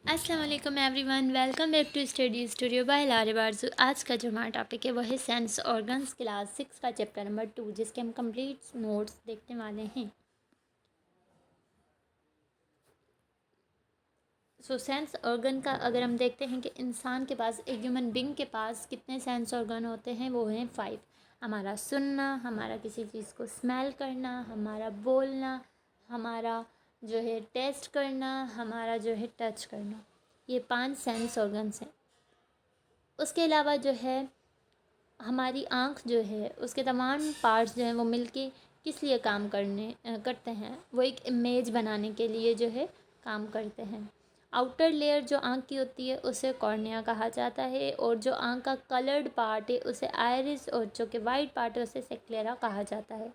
अस्सलाम वालेकुम everyone, welcome back to study studio by लारे बारजू। आज का जो हमारा टॉपिक है वो है सेंस ऑर्गन्स क्लास 6 का चैप्टर नंबर 2, जिसके हम कंप्लीट नोट्स देखने वाले हैं। सेंस ऑर्गन का अगर हम देखते हैं कि इंसान के पास, एक ह्यूमन बींग के पास कितने सेंस ऑर्गन होते हैं, वो हैं 5। हमारा सुनना, हमारा किसी चीज़ को स्मेल करना, हमारा बोलना, हमारा जो है टेस्ट करना, हमारा जो है टच करना, ये 5 सेंस ऑर्गन्स हैं। उसके अलावा जो है हमारी आँख जो है, उसके तमाम पार्ट्स जो हैं वो मिलके किस लिए काम करते हैं, वो एक इमेज बनाने के लिए जो है काम करते हैं। आउटर लेयर जो आँख की होती है उसे कॉर्निया कहा जाता है, और जो आँख का कलर्ड पार्ट है उसे आइरिस, और जो कि वाइट पार्ट है उसे सेक्लेरा कहा जाता है।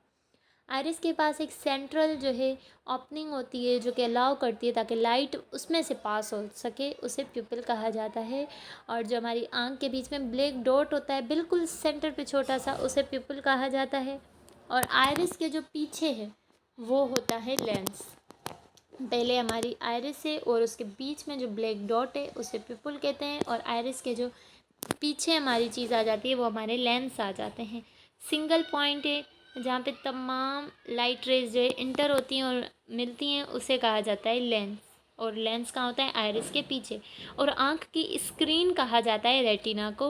आइरिस के पास एक सेंट्रल जो है ओपनिंग होती है जो कि अलाउ करती है ताकि लाइट उसमें से पास हो सके, उसे प्यूपिल कहा जाता है। और जो हमारी आँख के बीच में ब्लैक डॉट होता है बिल्कुल सेंटर पे छोटा सा, उसे प्यूपिल कहा जाता है। और आइरिस के जो पीछे है वो होता है लेंस। पहले हमारी आइरिस है और उसके बीच में जो ब्लैक डॉट है उसे प्यूपिल कहते हैं, और आइरिस के जो पीछे हमारी चीज़ आ जाती है वो हमारे लेंस आ जाते हैं। सिंगल पॉइंट है जहाँ पे तमाम लाइट रेज जो है इंटर होती हैं और मिलती हैं, उसे कहा जाता है लेंस। और लेंस कहाँ होता है? आइरिस के पीछे। और आँख की स्क्रीन कहा जाता है रेटिना को।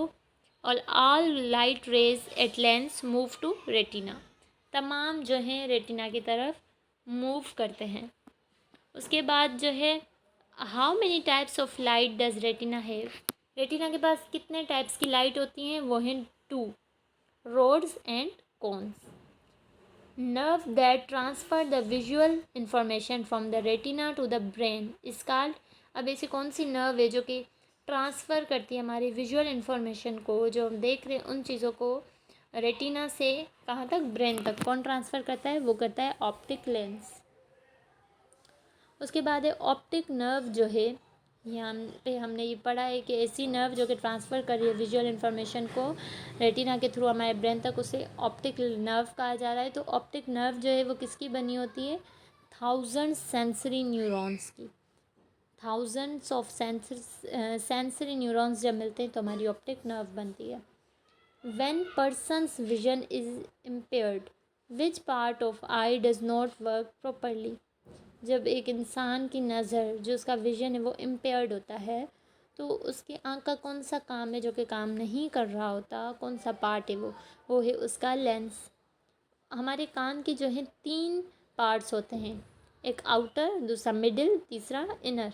और all light rays at lens move to retina, तमाम जो हैं रेटिना की तरफ मूव करते हैं। उसके बाद जो है, how many types of light does retina have? Retina के पास कितने टाइप्स की लाइट होती हैं? वो हैं 2, rods and cones. Nerve that transfer the visual information from the retina to the brain is called. अब ऐसी कौन सी नर्व है जो कि ट्रांसफ़र करती है हमारी विजुअल इंफॉर्मेशन को, जो हम देख रहे हैं उन चीज़ों को, रेटिना से कहाँ तक? ब्रेन तक। कौन ट्रांसफ़र करता है? वो करता है ऑप्टिक लेंस। उसके बाद है ऑप्टिक नर्व जो है, यहाँ पे हमने ये पढ़ा है कि ऐसी नर्व जो कि ट्रांसफ़र कर रही है विजुअल इन्फॉर्मेशन को रेटिना के थ्रू हमारे ब्रेन तक, उसे ऑप्टिक नर्व कहा जा रहा है। तो ऑप्टिक नर्व जो है वो किसकी बनी होती है? 1000 सेंसरी न्यूरॉन्स की। थाउजेंड्स ऑफ सेंसरी न्यूरॉन्स जब मिलते हैं तो हमारी ऑप्टिक नर्व बनती है। When person's vision is impaired, which part of eye does not work properly? जब एक इंसान की नज़र, जो उसका विजन है वो इम्पेयर्ड होता है, तो उसके आँख का कौन सा काम है जो कि काम नहीं कर रहा होता, कौन सा पार्ट है वो है उसका लेंस। हमारे कान की जो है 3 पार्ट्स होते हैं, एक आउटर, दूसरा मिडिल, तीसरा इनर।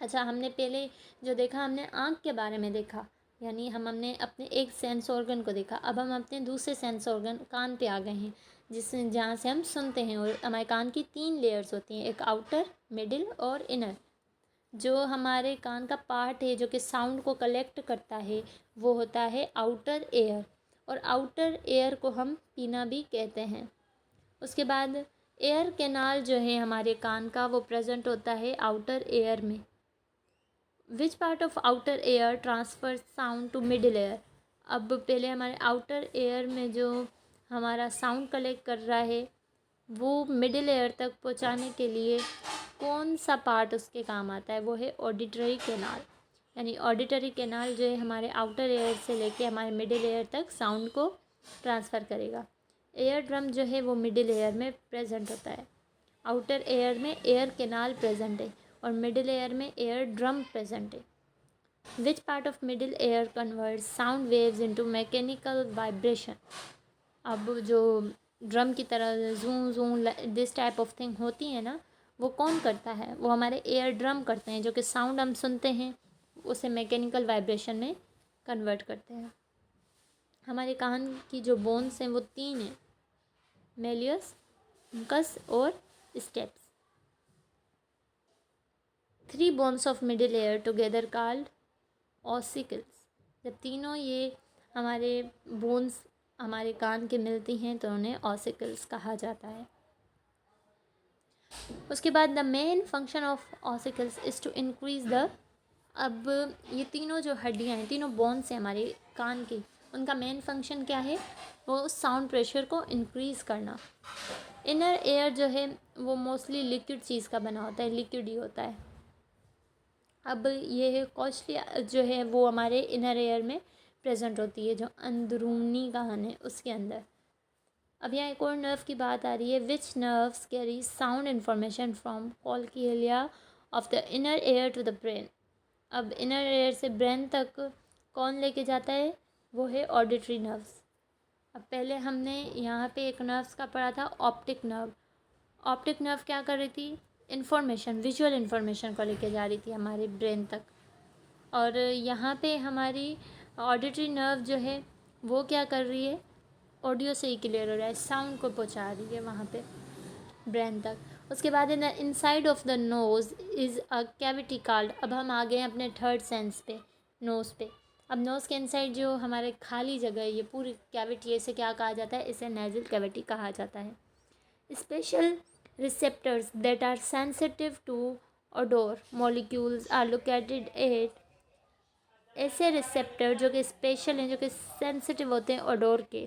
अच्छा, हमने पहले जो देखा, हमने आँख के बारे में देखा, यानी हमने अपने एक सेंस ऑर्गन को देखा। अब हम अपने दूसरे सेंस ऑर्गन कान पे आ गए हैं, जिससे जहाँ से हम सुनते हैं। और हमारे कान की 3 लेयर्स होती हैं, एक आउटर, मिडिल और इनर। जो हमारे कान का पार्ट है जो कि साउंड को कलेक्ट करता है वो होता है आउटर एयर, और आउटर एयर को हम पीना भी कहते हैं। उसके बाद एयर कैनाल जो है हमारे कान का, वो प्रेजेंट होता है आउटर एयर में। Which part of outer ear transfer sound to middle ear? अब पहले हमारे आउटर एयर में जो हमारा साउंड कलेक्ट कर रहा है वो मिडिल एयर तक पहुंचाने के लिए कौन सा पार्ट उसके काम आता है? वो है ऑडिटरी कैनाल। यानी ऑडिटरी कैनाल जो है हमारे आउटर एयर से लेके हमारे मिडिल एयर तक साउंड को ट्रांसफ़र करेगा। एयर ड्रम जो है वो मिडिल एयर में प्रेजेंट होता है। आउटर एयर में एयर कैनाल प्रेजेंट है और मिडिल एयर में एयर ड्रम प्रेजेंट है। विच part of middle air convert sound waves into mechanical vibration? अब जो ड्रम की तरह जूं जूं दिस टाइप ऑफ थिंग होती है ना, वो कौन करता है? वो हमारे एयर ड्रम करते हैं, जो कि साउंड हम सुनते हैं उसे मैकेनिकल वाइब्रेशन में कन्वर्ट करते हैं। हमारे कान की जो बोन्स हैं वो 3 हैं, मेलियस, इंकस और steps. 3 bones of middle air together called ossicles. जब तीनों ये हमारे बोन्स हमारे कान के मिलती हैं तो उन्हें ऑसिकल्स कहा जाता है। उसके बाद the main function of ossicles is to increase the. अब ये तीनों जो हड्डियाँ हैं, तीनों बोन्स हैं हमारे कान की, उनका मेन फंक्शन क्या है? वो साउंड प्रेशर को इंक्रीज़ करना। इनर एयर जो है वो मोस्टली लिक्विड चीज़ का बना होता है, लिक्विड ही होता है। अब ये कोशिका जो है वो हमारे इनर एयर में प्रेजेंट होती है, जो अंदरूनी कान है उसके अंदर। अब यहाँ एक और नर्व की बात आ रही है, which nerves carry sound information from cochlea of the inner ear to the brain. अब इनर एयर से ब्रेन तक कौन लेके जाता है, वो है ऑडिटरी नर्व्स। अब पहले हमने यहाँ पे एक नर्व्स का पढ़ा था, ऑप्टिक नर्व। ऑप्टिक नर्व क्या कर रही थी, इन्फॉर्मेशन, विजुअल इन्फॉर्मेशन को लेके जा रही थी हमारे ब्रेन तक। और यहाँ पे हमारी ऑडिटरी नर्व जो है वो क्या कर रही है, ऑडियो से ही क्लियर हो रहा है, साउंड को पहुँचा रही है वहाँ पे ब्रेन तक। उसके बाद in inside of the nose is a cavity called. अब हम आ गए हैं अपने थर्ड सेंस पे, नोज़ पे। अब नोज़ के इनसाइड जो हमारे खाली जगह है, ये पूरी कैविटी, इसे क्या कहा जाता है, इसे नेज़ल कैविटी कहा जाता है। Special receptors that are sensitive to odor molecules are located at, ऐसे रिसेप्टर जो कि स्पेशल हैं, जो कि सेंसिटिव होते हैं ओडोर के,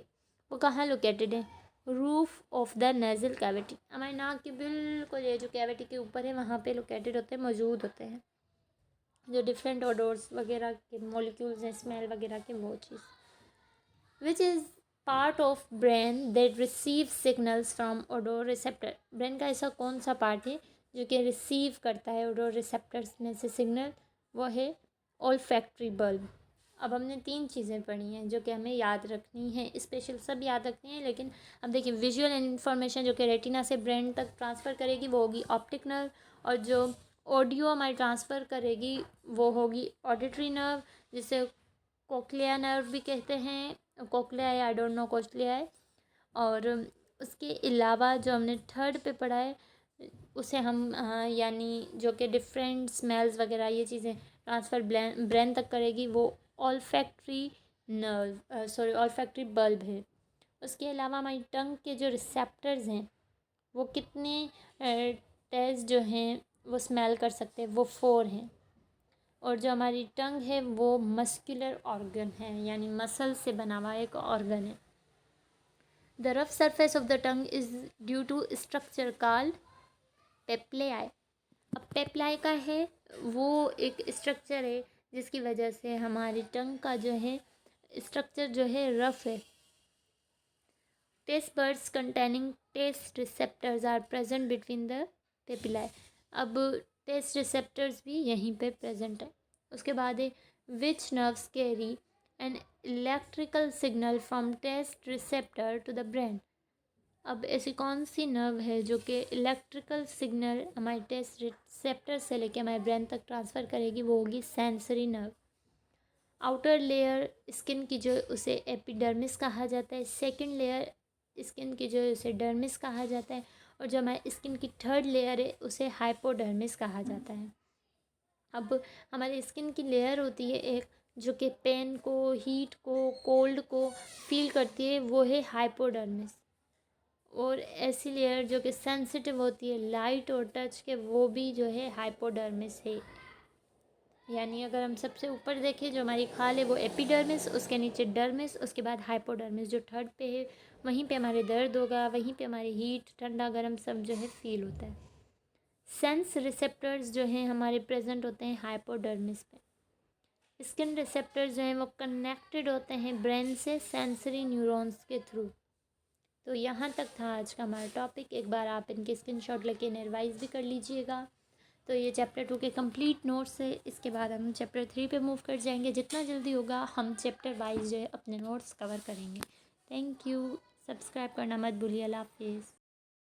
वो कहाँ लोकेटेड है, roof of the nasal cavity. हमारे नाक के बिल्कुल ये जो कैविटी के ऊपर है वहाँ पे लोकेटेड होते हैं, मौजूद होते हैं, जो डिफरेंट ओडोर्स वगैरह के मॉलिक्यूल्स हैं, स्मेल वगैरह के, वो चीज़। Which is part of brain that receive signals from odour receptor. Brain का ऐसा कौन सा पार्ट है जो कि रिसीव करता है ओडोर रिसेप्टर्स में से सिग्नल, वो है ओल्फैक्टरी बल्ब। अब हमने 3 चीज़ें पढ़ी हैं जो कि हमें याद रखनी है, स्पेशल सब याद रखनी है, लेकिन अब देखिए विजुअल इन्फॉर्मेशन जो कि रेटिना से ब्रेन तक ट्रांसफ़र करेगी वो होगी ऑप्टिक नर्व, और जो ऑडियो हमारी ट्रांसफ़र करेगी वो होगी ऑडिटरी नर्व, जिसे कोक्लिया नर्व भी कहते हैं, कोक्लिया है, आई डोंट नो कोक्लिया है। और उसके अलावा जो हमने थर्ड पे पढ़ा है उसे हम यानी जो कि डिफरेंट स्मेल्स वगैरह ये चीज़ें ट्रांसफ़र ब्रेन तक करेगी, वो olfactory nerve, sorry olfactory bulb है। उसके अलावा हमारी टंग के जो रिसेप्टर्स हैं वो कितने टेस्ट जो हैं वो स्मेल कर सकते हैं, वो 4 हैं। और जो हमारी टंग है वो मस्कुलर ऑर्गन है, यानी मसल से बना हुआ एक ऑर्गन है। The rough surface of the tongue is due to structure called papillae. अब पेप्लाई का है वो एक स्ट्रक्चर है जिसकी वजह से हमारी टंग का जो है स्ट्रक्चर जो है रफ है। Taste buds containing taste receptors are present between the papillae. अब टेस्ट रिसेप्टर्स भी यहीं पे प्रेजेंट है। उसके बाद है which nerves carry an electrical signal from taste receptor to the brain. अब ऐसी कौन सी नर्व है जो कि इलेक्ट्रिकल सिग्नल हमारे टेस्ट रिसेप्टर से लेके हमारे ब्रेन तक ट्रांसफ़र करेगी, वो होगी sensory nerve. Outer layer skin की जो उसे एपिडर्मिस कहा जाता है, सेकंड लेयर स्किन की जो उसे डर्मिस कहा जाता है, और जो हमारे स्किन की थर्ड लेयर है उसे हाइपोडर्मिस कहा जाता है। अब हमारी स्किन की लेयर होती है एक जो कि पेन को, हीट को, कोल्ड को फील करती है, वो है हाइपोडर्मिस। और ऐसी लेयर जो कि सेंसिटिव होती है लाइट और टच के, वो भी जो है हाइपोडर्मिस है। यानी अगर हम सबसे ऊपर देखें जो हमारी खाल है वो एपिडर्मिस, उसके नीचे डर्मिस, उसके बाद हाइपोडर्मिस जो थर्ड पे है, वहीं पे हमारे दर्द होगा, वहीं पे हमारी हीट, ठंडा गर्म सब जो है फील होता है। सेंस रिसेप्टर्स जो हैं हमारे प्रेजेंट होते हैं हाइपोडर्मिस पे। स्किन रिसेप्टर्स जो हैं वो कनेक्टेड होते हैं ब्रेन से सेंसरी न्यूरॉन्स के थ्रू। तो यहाँ तक था आज का हमारा टॉपिक। एक बार आप इनके स्क्रीनशॉट लेके रिवाइज भी कर लीजिएगा। तो ये चैप्टर 2 के कंप्लीट नोट्स है। इसके बाद हम चैप्टर 3 पे मूव कर जाएंगे। जितना जल्दी होगा हम चैप्टर वाइज जो है अपने नोट्स कवर करेंगे। Thank you. सब्सक्राइब करना मत भूलिए। अल्लाह हाफिज़।